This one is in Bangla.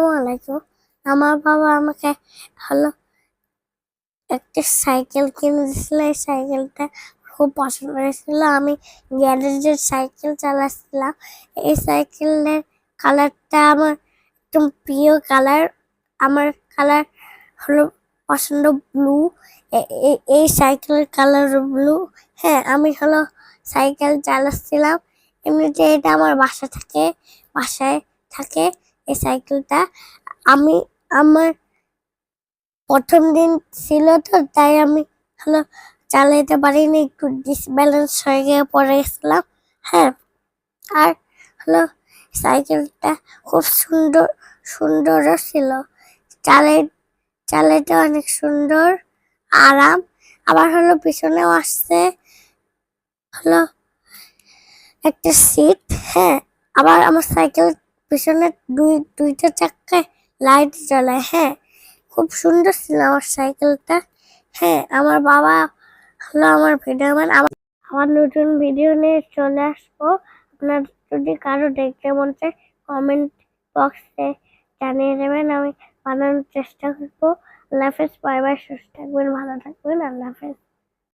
আসসালামু আলাইকুম। আমার বাবা আমাকে হলো একটা সাইকেল কিনে দিয়েছিল। এই সাইকেলটা খুব পছন্দ হয়েছিল। আমি গ্যারেজের সাইকেল চালাচ্ছিলাম। এই সাইকেলের কালারটা আমার একদম প্রিয় কালার। আমার কালার হলো পছন্দ ব্লু। এই সাইকেলের কালার ব্লু। হ্যাঁ, আমি হলো সাইকেল চালাচ্ছিলাম। এমনিতে এটা আমার বাসায় থাকে এই সাইকেলটা। আমি আমার প্রথম দিন ছিল, তো তাই আমি হলো চালাতে পারিনি, একটু ডিসব্যালেন্স হয়ে গিয়ে পড়ে গেছিলাম। হ্যাঁ, আর হলো সাইকেলটা খুব সুন্দরও ছিল। চালাই চালাইতে অনেক সুন্দর, আরাম। আবার হলো পিছনেও আসছে হলো একটা সিট। হ্যাঁ, আবার আমার সাইকেল পিছনে দুইটা চাকায় লাইট জ্বলে। হ্যাঁ, খুব সুন্দর ছিল আমার সাইকেলটা। হ্যাঁ, আমার বাবা হলো আমার ভিডিও ম্যান। আমার নতুন ভিডিও নিয়ে চলে আসবো। আপনার যদি কারো দেখতে মন চায় কমেন্ট বক্সে জানিয়ে দেবেন, আমি বানানোর চেষ্টা করবো। আল্লাহ হাফেজ, বাই বাই, সুস্থ থাকবেন, ভালো থাকবেন, আল্লাহ হাফেজ।